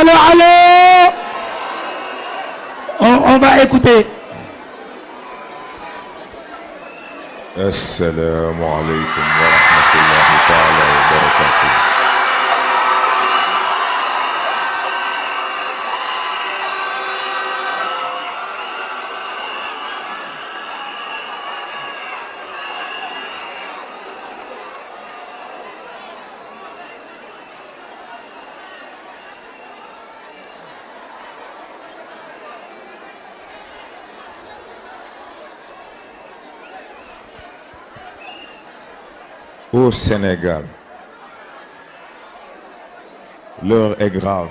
Allô, allô. On va écouter. Assalamu alaikum wa rahmatullahi ta'ala wa barakatuh. Au Sénégal, l'heure est grave.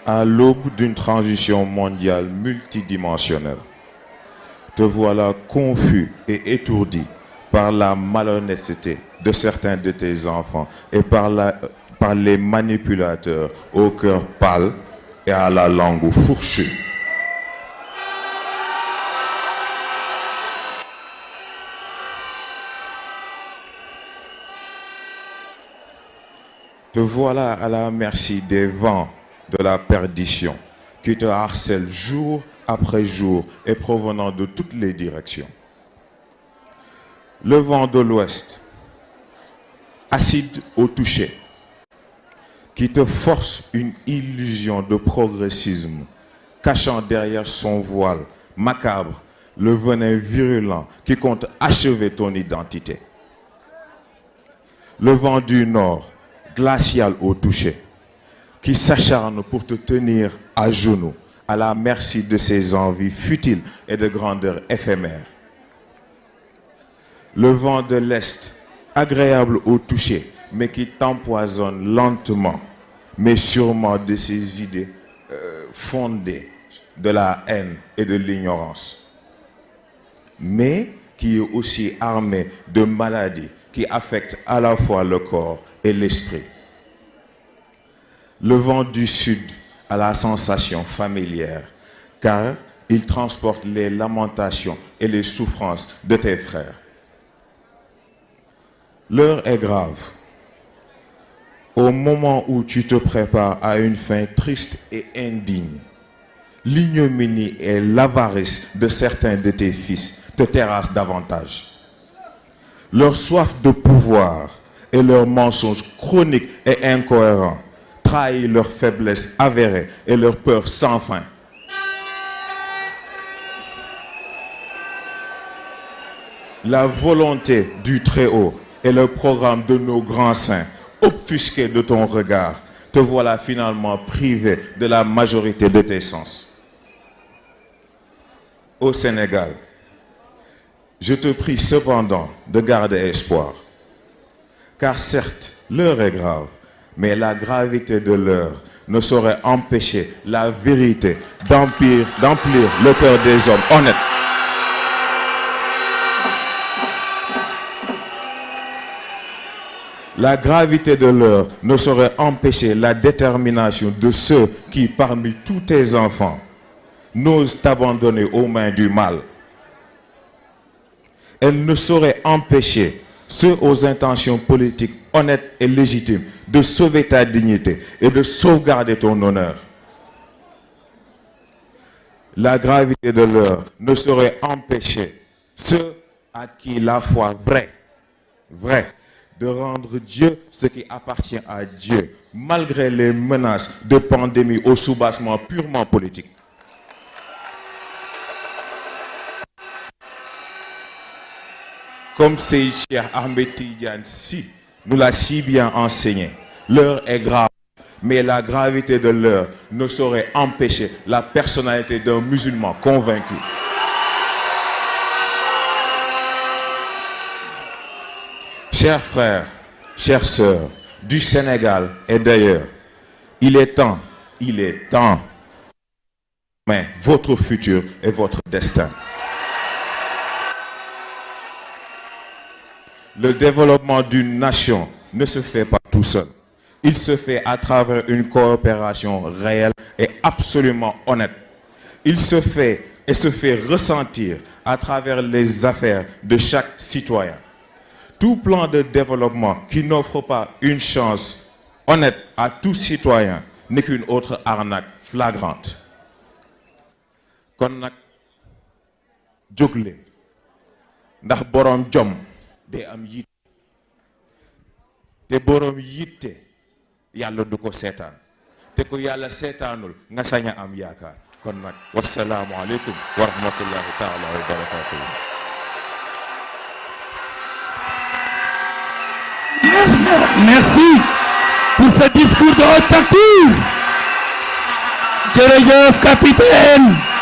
À l'aube d'une transition mondiale multidimensionnelle, te voilà confus et étourdi par la malhonnêteté de certains de tes enfants et par les manipulateurs au cœur pâle et à la langue fourchue. Te voilà à la merci des vents de la perdition qui te harcèlent jour après jour et provenant de toutes les directions. Le vent de l'Ouest, acide au toucher, qui te force une illusion de progressisme, cachant derrière son voile macabre le venin virulent qui compte achever ton identité. Le vent du Nord, glacial au toucher, qui s'acharne pour te tenir à genoux, à la merci de ses envies futiles et de grandeur éphémère. Le vent de l'Est, agréable au toucher, mais qui t'empoisonne lentement, mais sûrement de ses idées fondées de la haine et de l'ignorance, mais qui est aussi armé de maladies qui affectent à la fois le corps et l'esprit. Le vent du Sud a la sensation familière, car il transporte les lamentations et les souffrances de tes frères. L'heure est grave. Au moment où tu te prépares à une fin triste et indigne, l'ignominie et l'avarice de certains de tes fils te terrassent davantage. Leur soif de pouvoir et leurs mensonges chroniques et incohérents trahissent leur faiblesse avérée et leur peur sans fin. La volonté du Très-Haut et le programme de nos grands saints, obfusqués de ton regard, te voilà finalement privé de la majorité de tes sens. Au Sénégal, je te prie cependant de garder espoir. Car certes, l'heure est grave, mais la gravité de l'heure ne saurait empêcher la vérité d'emplir le cœur des hommes honnêtes. La gravité de l'heure ne saurait empêcher la détermination de ceux qui, parmi tous tes enfants, n'osent t'abandonner aux mains du mal. Elle ne saurait empêcher ceux aux intentions politiques honnêtes et légitimes de sauver ta dignité et de sauvegarder ton honneur. La gravité de l'heure ne saurait empêcher ceux à qui la foi vraie, de rendre Dieu ce qui appartient à Dieu, malgré les menaces de pandémie au soubassement purement politique. Comme Seyd Cheikh Ahmed Tidiane Sy nous l'a si bien enseigné, l'heure est grave, mais la gravité de l'heure ne saurait empêcher la personnalité d'un musulman convaincu. Chers frères, chères sœurs du Sénégal et d'ailleurs, il est temps, mais votre futur et votre destin. Le développement d'une nation ne se fait pas tout seul. Il se fait à travers une coopération réelle et absolument honnête. Il se fait et se fait ressentir à travers les affaires de chaque citoyen. Tout plan de développement qui n'offre pas une chance honnête à tout citoyen n'est qu'une autre arnaque flagrante. Kon nag jóg leen ndax boroom jom day am yitte te boroom yitte yàlla du ko seetaan te ku yàlla seetaanul nga sañ a am yaakaar. Kon nag wassalaamu aleykum wa rahmatullahi taala wa barakatuhu. Merci pour ce discours de haute facture. Jërëjëf capitaine.